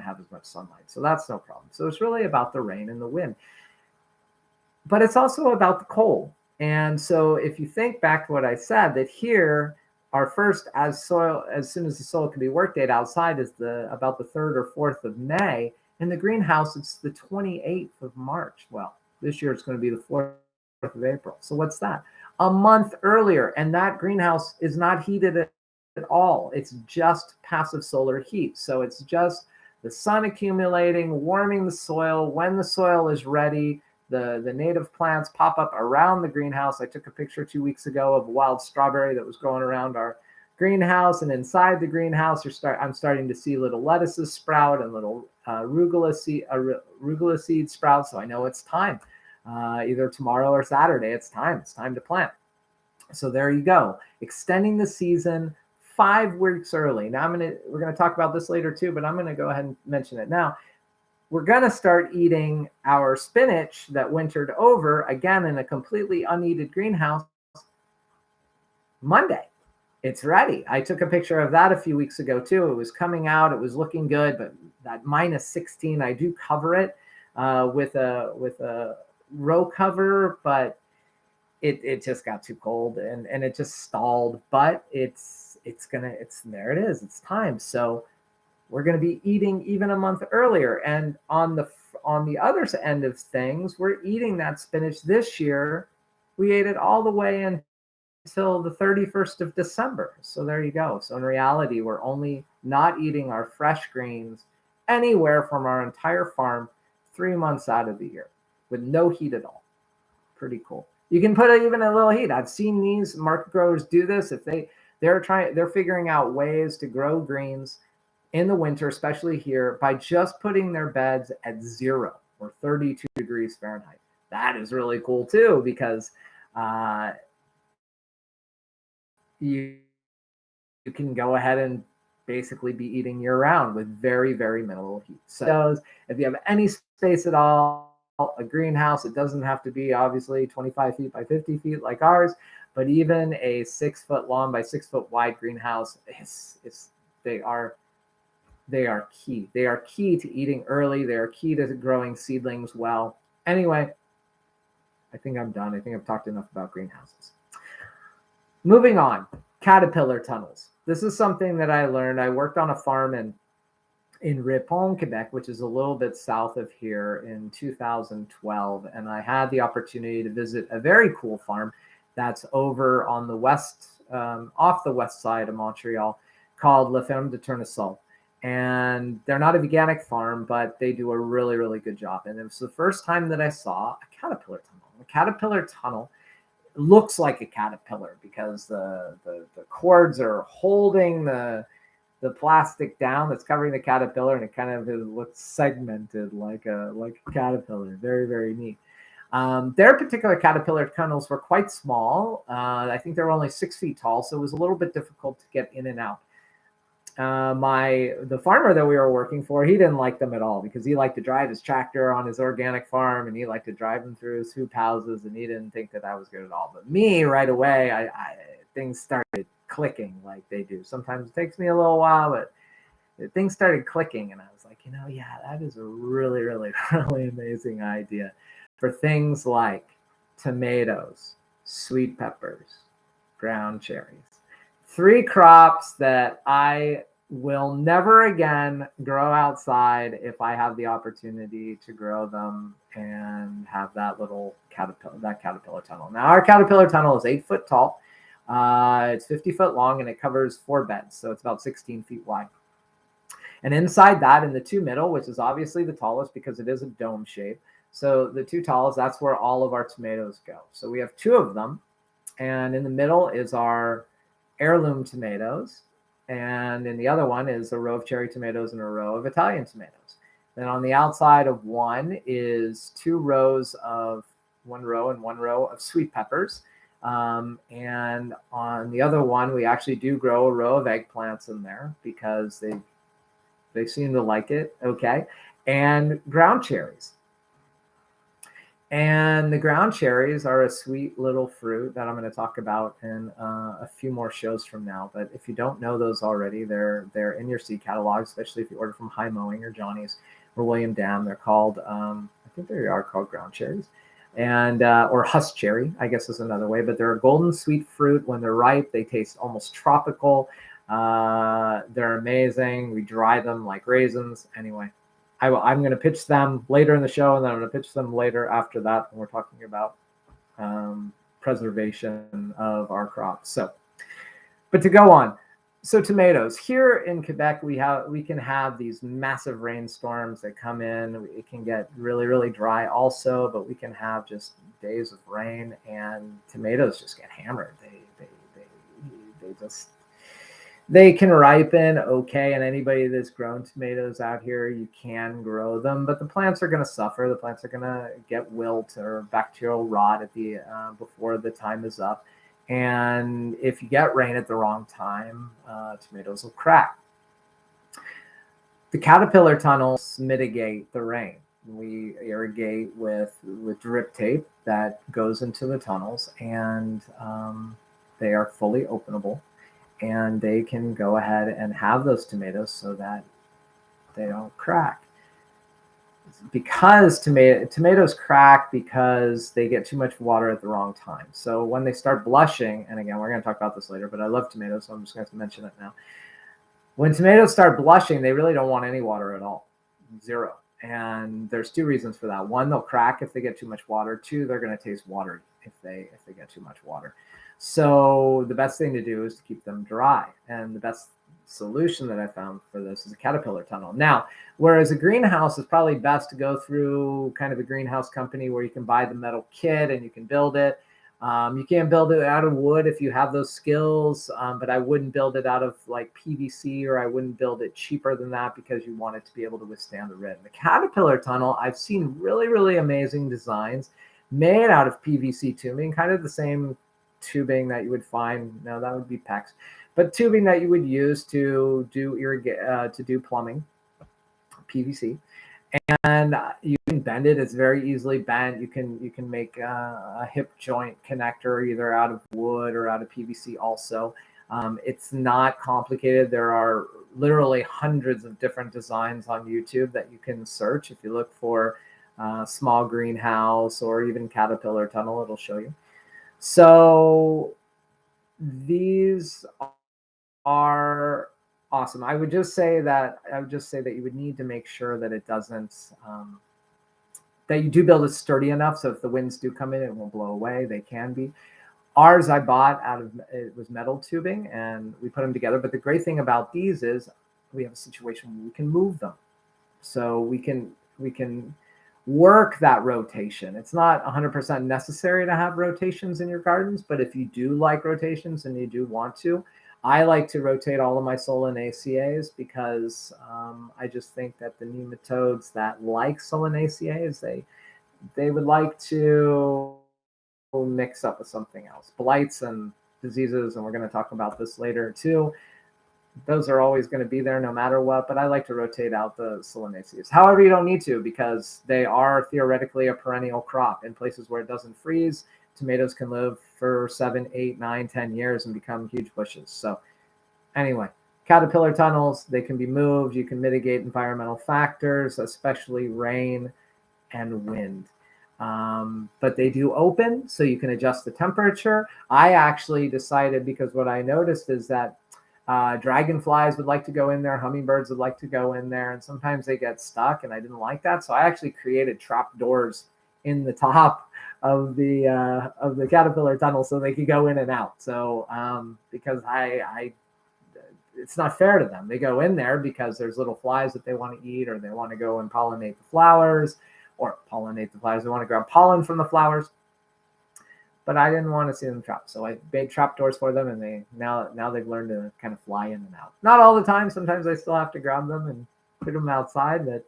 have as much sunlight. So that's no problem. So it's really about the rain and the wind, but it's also about the cold. And so if you think back to what I said, that here our first as soon as the soil can be worked date outside is about the 3rd or 4th of May. In the greenhouse, it's the 28th of March. Well, this year it's going to be the 4th of April. So what's that? A month earlier. And that greenhouse is not heated at all. It's just passive solar heat. So it's just the sun accumulating, warming the soil. When the soil is ready, the native plants pop up around the greenhouse. I took a picture 2 weeks ago of a wild strawberry that was growing around our greenhouse, and inside the greenhouse, I'm starting to see little lettuces sprout and little arugula seed sprout. So I know it's time. Either tomorrow or Saturday, it's time to plant. So there you go, extending the season 5 weeks early. Now we're gonna talk about this later too, but I'm gonna go ahead and mention it now. We're gonna start eating our spinach that wintered over again in a completely unheated greenhouse Monday. It's ready. I took a picture of that a few weeks ago too. It was coming out. It was looking good, but that -16, I do cover it with a row cover, but it just got too cold and it just stalled. But there it is. It's time. So we're going to be eating even a month earlier. And on the other end of things, we're eating that spinach this year. We ate it all the way until the 31st of December. So there you go. So in reality, we're only not eating our fresh greens anywhere from our entire farm 3 months out of the year with no heat at all. Pretty cool. You can put even a little heat. I've seen these market growers do this. If they're figuring out ways to grow greens in the winter, especially here, by just putting their beds at 0 or 32 degrees Fahrenheit. That is really cool too, because you can go ahead and basically be eating year round with very, very minimal heat. So if you have any space at all, a greenhouse, it doesn't have to be obviously 25 feet by 50 feet like ours, but even a 6 foot long by 6 foot wide greenhouse, they are key. They are key to eating early. They are key to growing seedlings well. Anyway, I think I'm done. I think I've talked enough about greenhouses. Moving on, caterpillar tunnels. This is something that I learned. I worked on a farm in Ripon, Quebec, which is a little bit south of here, in 2012. And I had the opportunity to visit a very cool farm that's over on the west, off the west side of Montreal, called La Ferme de Tournesol. And they're not a veganic farm, but they do a really, really good job. And it was the first time that I saw a caterpillar tunnel. A caterpillar tunnel looks like a caterpillar because the cords are holding the plastic down that's covering the caterpillar, and it kind of looks segmented like a caterpillar. Very, very neat. Their particular caterpillar tunnels were quite small. I think they were only 6 feet tall, so it was a little bit difficult to get in and out. The farmer that we were working for, he didn't like them at all because he liked to drive his tractor on his organic farm, and he liked to drive them through his hoop houses, and he didn't think that was good at all. But me, right away, things started clicking like they do. Sometimes it takes me a little while, but things started clicking, and I was like, yeah, that is a really, really, really amazing idea for things like tomatoes, sweet peppers, ground cherries. 3 crops that I will never again grow outside if I have the opportunity to grow them and have that little caterpillar tunnel. Now, our caterpillar tunnel is 8 foot tall. It's 50 foot long, and it covers 4 beds. So it's about 16 feet wide. And inside that, in the 2 middle, which is obviously the tallest because it is a dome shape. So the 2 tallest, that's where all of our tomatoes go. So we have 2 of them. And in the middle is our heirloom tomatoes, and in the other one is a row of cherry tomatoes and a row of Italian tomatoes. Then on the outside of one is 2 rows of 1 row and 1 row of sweet peppers, and on the other one we actually do grow a row of eggplants in there because they seem to like it. Okay, and ground cherries. And the ground cherries are a sweet little fruit that I'm going to talk about in a few more shows from now. But if you don't know those already, they're in your seed catalog, especially if you order from High Mowing or Johnny's or William Dam. They're called, I think they are called ground cherries. And or husk cherry, I guess is another way. But they're a golden sweet fruit. When they're ripe, they taste almost tropical. They're amazing. We dry them like raisins. Anyway, I'm going to pitch them later in the show, and then I'm going to pitch them later after that when we're talking about preservation of our crops. So, but to go on, so tomatoes here in Quebec, we can have these massive rainstorms that come in. It can get really, really dry also, but we can have just days of rain, and tomatoes just get hammered. They can ripen okay, and anybody that's grown tomatoes out here, you can grow them, but the plants are going to suffer. The plants are going to get wilt or bacterial rot at the before the time is up. And if you get rain at the wrong time, tomatoes will crack. The caterpillar tunnels mitigate the rain. We irrigate with drip tape that goes into the tunnels, and they are fully openable. And they can go ahead and have those tomatoes so that they don't crack. Because tomatoes crack because they get too much water at the wrong time. So when they start blushing, and again, we're going to talk about this later, but I love tomatoes, so I'm just going to mention it now. When tomatoes start blushing, they really don't want any water at all, zero. And there's two reasons for that. One, they'll crack if they get too much water. Two, they're going to taste watery if they get too much water. So the best thing to do is to keep them dry. And the best solution that I found for this is a caterpillar tunnel. Now, whereas a greenhouse is probably best to go through kind of a greenhouse company where you can buy the metal kit and you can build it. You can build it out of wood if you have those skills, but I wouldn't build it out of like PVC, or I wouldn't build it cheaper than that because you want it to be able to withstand the rain. The caterpillar tunnel, I've seen really, really amazing designs made out of PVC tubing, kind of the same tubing that you would find. No, that would be PEX, but tubing that you would use to do plumbing, PVC. And you can bend it. It's very easily bent. You can make a hip joint connector either out of wood or out of PVC also. It's not complicated. There are literally hundreds of different designs on YouTube that you can search. If you look for small greenhouse or even caterpillar tunnel, it'll show you. So these are awesome. I would just say that you would need to make sure that it doesn't, that you do build it sturdy enough so if the winds do come in, it won't blow away. They can be. Ours I bought it was metal tubing, and we put them together. But the great thing about these is we have a situation where we can move them. So we can work that rotation. It's not 100% necessary to have rotations in your gardens, but if you do like rotations and you do want to, I like to rotate all of my Solanaceae because I just think that the nematodes that like Solanaceae, they would like to mix up with something else. Blights and diseases, and we're going to talk about this later too. Those are always going to be there no matter what, but I like to rotate out the Solanaceae. However, you don't need to because they are theoretically a perennial crop. In places where it doesn't freeze, tomatoes can live for 7, 8, 9, 10 years and become huge bushes. So anyway, caterpillar tunnels, they can be moved. You can mitigate environmental factors, especially rain and wind. But they do open, so you can adjust the temperature. I actually decided, because what I noticed is that dragonflies would like to go in there, hummingbirds would like to go in there, and sometimes they get stuck, and I didn't like that. So I actually created trap doors in the top of the caterpillar tunnel so they could go in and out. So because it's not fair to them. They go in there because there's little flies that they want to eat, or they want to go and pollinate the flowers, they want to grab pollen from the flowers. But I didn't want to see them trapped, so I made trap doors for them, and they now they've learned to kind of fly in and out. Not all the time. Sometimes I still have to grab them and put them outside. But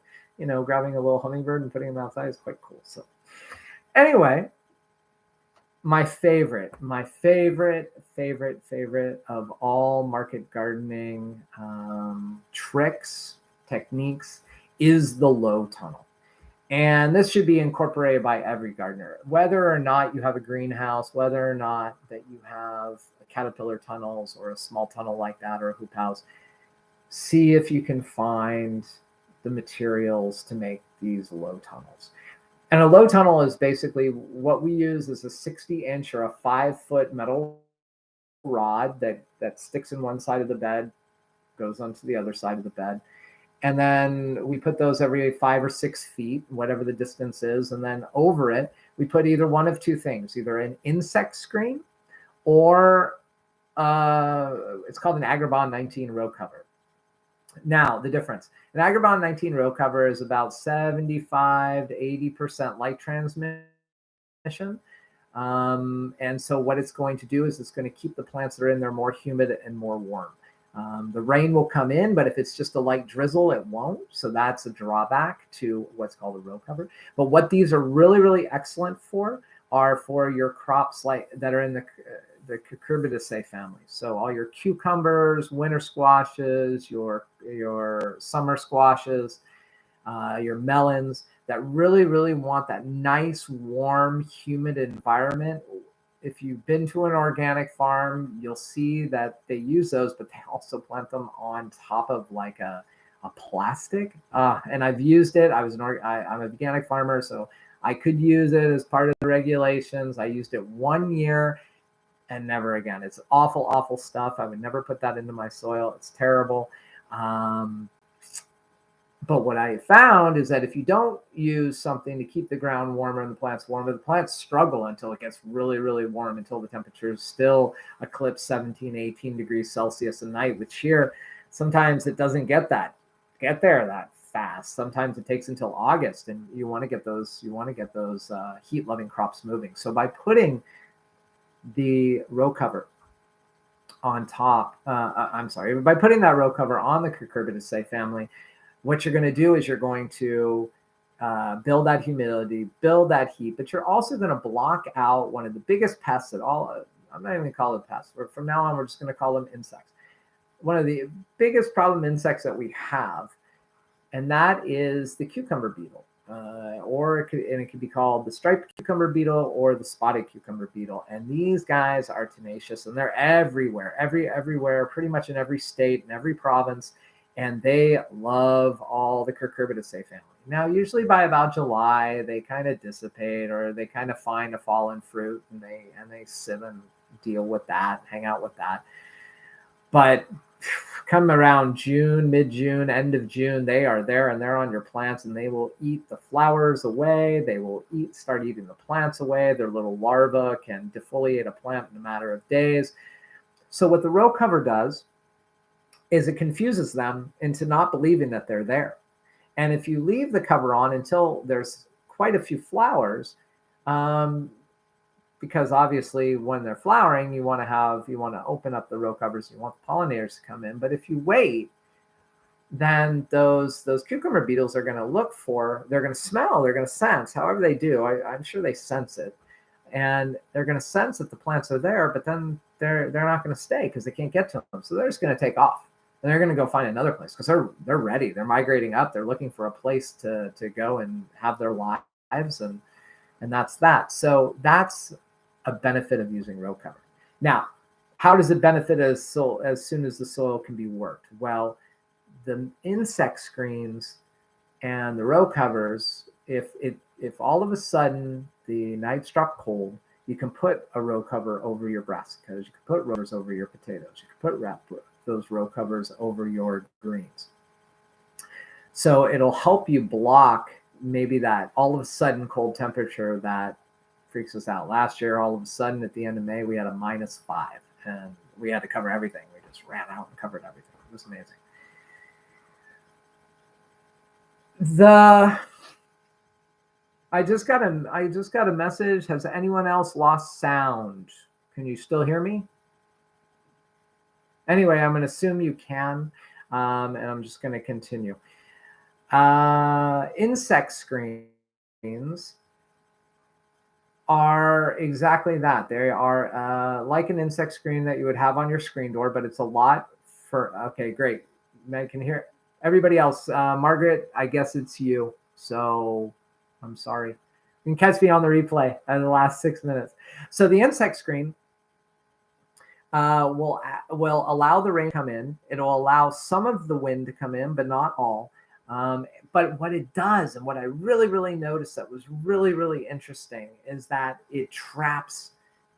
grabbing a little hummingbird and putting them outside is quite cool. So anyway, my favorite of all market gardening tricks, techniques is the low tunnel. And this should be incorporated by every gardener, whether or not you have a greenhouse, whether or not that you have caterpillar tunnels or a small tunnel like that or a hoop house. See if you can find the materials to make these low tunnels. And a low tunnel is basically what we use is a 60-inch or a 5-foot metal rod that sticks in one side of the bed, goes onto the other side of the bed. And then we put those every 5 or 6 feet, whatever the distance is. And then over it, we put either one of two things, either an insect screen or it's called an Agribon 19 row cover. Now, the difference. An Agribon 19 row cover is about 75 to 80% light transmission. And so what it's going to do is it's going to keep the plants that are in there more humid and more warm. The rain will come in, but if it's just a light drizzle, it won't. So that's a drawback to what's called a row cover. But what these are really, really excellent for are for your crops that are in the Cucurbitaceae family. So all your cucumbers, winter squashes, your summer squashes, your melons that really, really want that nice, warm, humid environment. If you've been to an organic farm, you'll see that they use those, but they also plant them on top of like a plastic. And I've used it. I'm a organic farmer, so I could use it as part of the regulations. I used it 1 year and never again. It's awful, awful stuff. I would never put that into my soil. It's terrible. But what I found is that if you don't use something to keep the ground warmer and the plants warmer, the plants struggle until it gets really, really warm, until the temperatures still eclipse 17, 18 degrees Celsius a night, which here, sometimes it doesn't get there that fast. Sometimes it takes until August, and you want to get those heat-loving crops moving. So by putting the row cover on top, by putting that row cover on the Cucurbitaceae family, what you're going to do is you're going to build that humidity, build that heat, but you're also going to block out one of the biggest pests at all. I'm not even going to call it pests. From now on, we're just going to call them insects. One of the biggest problem insects that we have, and that is the cucumber beetle. It could be called the striped cucumber beetle or the spotted cucumber beetle. And these guys are tenacious, and they're everywhere, everywhere, pretty much in every state and every province. And they love all the Cucurbitaceae family. Now, usually by about July, they kind of dissipate, or they kind of find a fallen fruit, and they sit and deal with that, hang out with that. But come around June, mid-June, end of June, they are there, and they're on your plants, and they will eat the flowers away. They will start eating the plants away. Their little larvae can defoliate a plant in a matter of days. So what the row cover does is it confuses them into not believing that they're there. And if you leave the cover on until there's quite a few flowers, because obviously when they're flowering, you want to open up the row covers, you want the pollinators to come in. But if you wait, then those cucumber beetles are going to they're going to smell, they're going to sense, however they do. I'm sure they sense it. And they're going to sense that the plants are there, but then they're not going to stay because they can't get to them. So they're just going to take off. And they're going to go find another place because they're ready. They're migrating up. They're looking for a place to go and have their lives, and that's that. So that's a benefit of using row cover. Now, how does it benefit as soon as the soil can be worked? Well, the insect screens and the row covers, if all of a sudden the nights drop cold, you can put a row cover over your brassicas. You can put row covers over your potatoes. You can put those row covers over your greens. So it'll help you block maybe that all of a sudden cold temperature that freaks us out. Last year, all of a sudden at the end of May, we had a -5, and we had to cover everything. We just ran out and covered everything. It was amazing. I just got a message. Has anyone else lost sound? Can you still hear me? Anyway, I'm going to assume you can, and I'm just going to continue. Insect screens are exactly that. They are like an insect screen that you would have on your screen door, but it's a lot for, okay, great. Meg can hear everybody else. Margaret, I guess it's you. So I'm sorry. You can catch me on the replay in the last 6 minutes. So the insect screen will allow the rain to come in. It'll allow some of the wind to come in, but not all. But what it does, and what I really, really noticed that was really, really interesting, is that it traps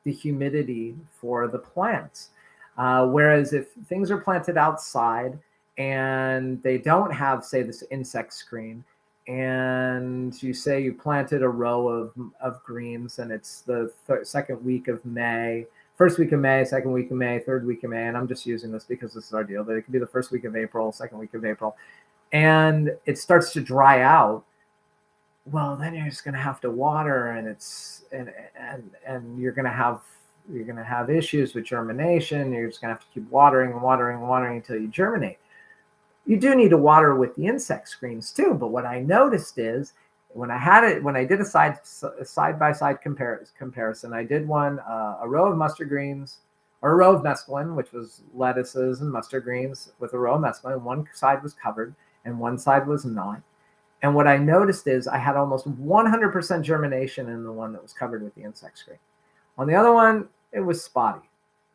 the humidity for the plants. Whereas if things are planted outside and they don't have, say, this insect screen, and you say you planted a row of greens and it's the second week of May, first week of May, second week of May, third week of May, and I'm just using this because this is our deal, but it could be the first week of April, second week of April, and it starts to dry out, well, then you're just going to have to water, and you're going to have issues with germination. You're just going to have to keep watering and watering and watering until you germinate. You do need to water with the insect screens too. But what I noticed is when I did a side by side comparison, I did one, a row of mustard greens, or a row of mesclun, which was lettuces and mustard greens with a row of mesclun. One side was covered and one side was not. And what I noticed is I had almost 100% germination in the one that was covered with the insect screen. On the other one, it was spotty.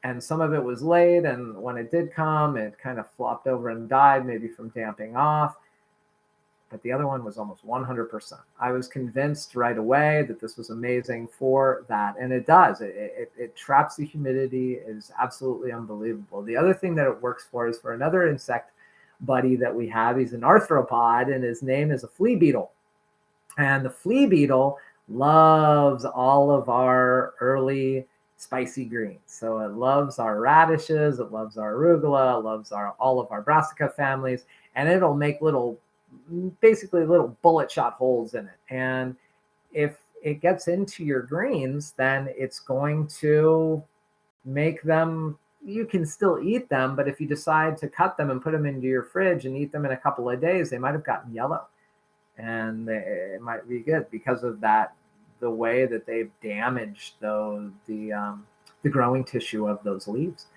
And some of it was late. And when it did come, it kind of flopped over and died, maybe from damping off. But the other one was almost 100%. I was convinced right away that this was amazing for that. And it does. It traps the humidity. It is absolutely unbelievable. The other thing that it works for is for another insect buddy that we have. He's an arthropod, and his name is a flea beetle. And the flea beetle loves all of our early spicy greens. So it loves our radishes, it loves our arugula, it loves all of our brassica families, and it'll make basically little bullet shot holes in it. And if it gets into your greens, then it's going to make them, you can still eat them, but if you decide to cut them and put them into your fridge and eat them in a couple of days, they might have gotten yellow, and it might be good because of that, the way that they've damaged the growing tissue of those leaves.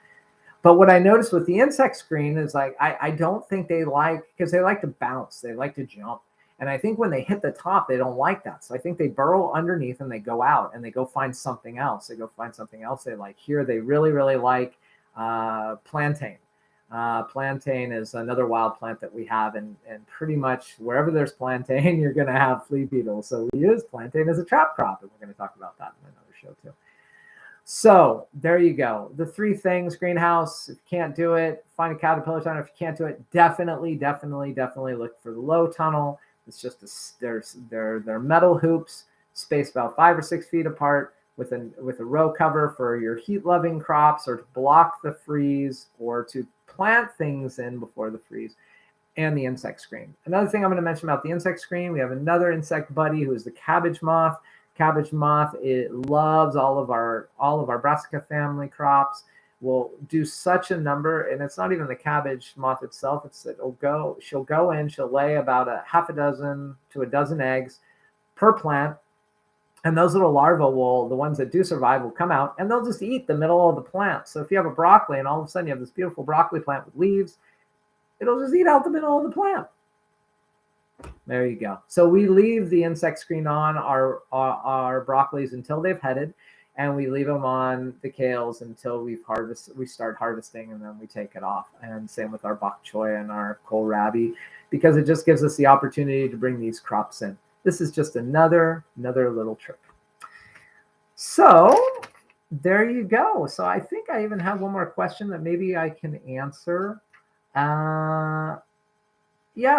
But what I noticed with the insect screen is, like, I don't think because they like to bounce, they like to jump. And I think when they hit the top, they don't like that. So I think they burrow underneath and they go out and they go find something else. They like. Here, they really, really like plantain. Plantain is another wild plant that we have, and pretty much wherever there's plantain, you're going to have flea beetles. So we use plantain as a trap crop, and we're going to talk about that in another show too. So there you go. The three things: greenhouse. If you can't do it, find a caterpillar tunnel. If you can't do it, definitely look for the low tunnel. It's just they're metal hoops spaced about 5 or 6 feet apart, with a row cover for your heat-loving crops, or to block the freeze, or to plant things in before the freeze, and the insect screen. Another thing I'm going to mention about the insect screen, we have another insect buddy who is the cabbage moth. Cabbage moth, it loves all of our brassica family crops. Will do such a number, and it's not even the cabbage moth itself. She'll go in, she'll lay about a half a dozen to a dozen eggs per plant. And those little larvae the ones that do survive, will come out and they'll just eat the middle of the plant. So if you have a broccoli and all of a sudden you have this beautiful broccoli plant with leaves, it'll just eat out the middle of the plant. There you go. So we leave the insect screen on our broccolis until they've headed, and we leave them on the kales until we start harvesting, and then we take it off. And same with our bok choy and our kohlrabi, because it just gives us the opportunity to bring these crops in. This is just another little trick. So there you go. So I think I even have one more question that maybe I can answer. Yeah,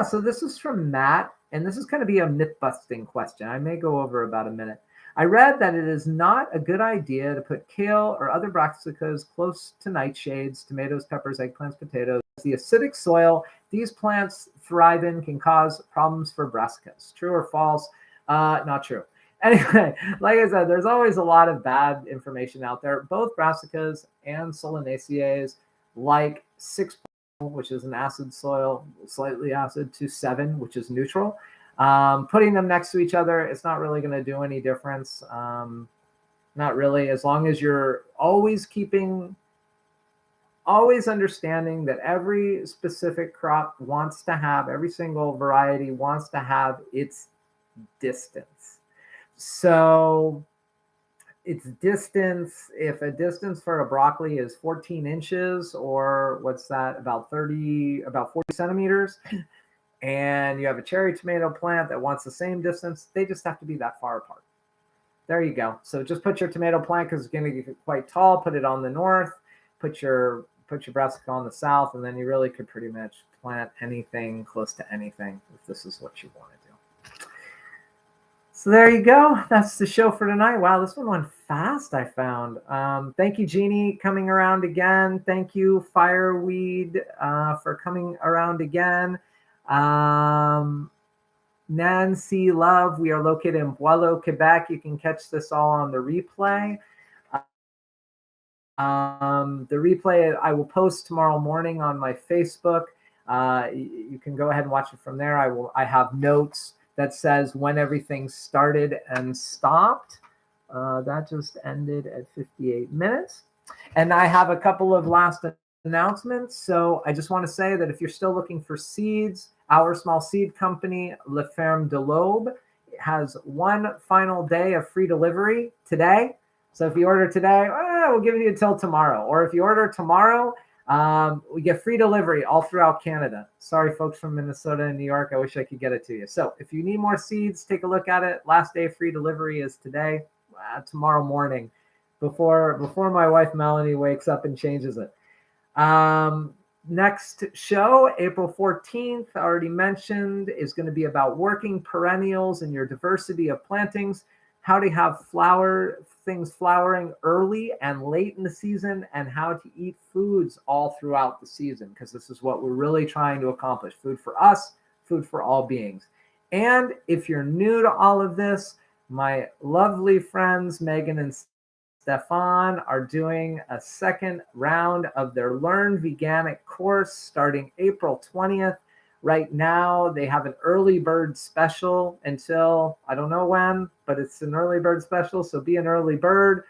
so this is from Matt, and this is going to be a myth-busting question. I may go over about a minute. I read that it is not a good idea to put kale or other brassicas close to nightshades, tomatoes, peppers, eggplants, potatoes. The acidic soil these plants thrive in can cause problems for brassicas. True or false? Not true. Anyway, like I said, there's always a lot of bad information out there. Both brassicas and solanaceae like 6, which is an acid soil, slightly acid, to 7, which is neutral. Putting them next to each other, it's not really going to do any difference. Not really, as long as you're always understanding that every specific crop wants to have, every single variety wants to have its distance. So its distance, if a distance for a broccoli is 14 inches, or what's that, about 40 centimeters, and you have a cherry tomato plant that wants the same distance, they just have to be that far apart. There you go. So just put your tomato plant, because it's going to get quite tall, put it on the north, put your brassica on the south, and then you really could pretty much plant anything close to anything if this is what you want to do. So there you go. That's the show for tonight. Wow, this one went fast, I found. Thank you, Jeannie, coming around again. Thank you, Fireweed, for coming around again. Nancy Love, we are located in Boileau, Quebec. You can catch this all on the replay. The replay I will post tomorrow morning on my Facebook. You can go ahead and watch it from there. I have notes that says when everything started and stopped. That just ended at 58 minutes. And I have a couple of last announcements. So I just want to say that if you're still looking for seeds, our small seed company, La Ferme de l'Aube, has one final day of free delivery today. So if you order today, we'll give it to you until tomorrow. Or if you order tomorrow, we get free delivery all throughout Canada. Sorry, folks from Minnesota and New York. I wish I could get it to you. So if you need more seeds, take a look at it. Last day of free delivery is today, tomorrow morning, before my wife Melanie wakes up and changes it. Next show, April 14th, already mentioned, is going to be about working perennials and your diversity of plantings, how to have things flowering early and late in the season, and how to eat foods all throughout the season, because this is what we're really trying to accomplish. Food for us, food for all beings. And if you're new to all of this, my lovely friends, Megan and Stefan, are doing a second round of their Learn Veganic course starting April 20th. Right now, they have an early bird special until I don't know when, but it's an early bird special. So be an early bird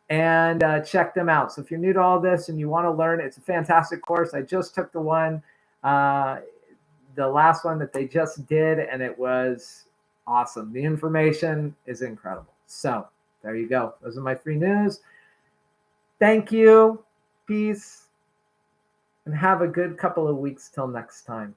and check them out. So if you're new to all this and you want to learn, it's a fantastic course. I just took the last one that they just did, and it was awesome. The information is incredible. So there you go. Those are my 3 news. Thank you. Peace. And have a good couple of weeks till next time.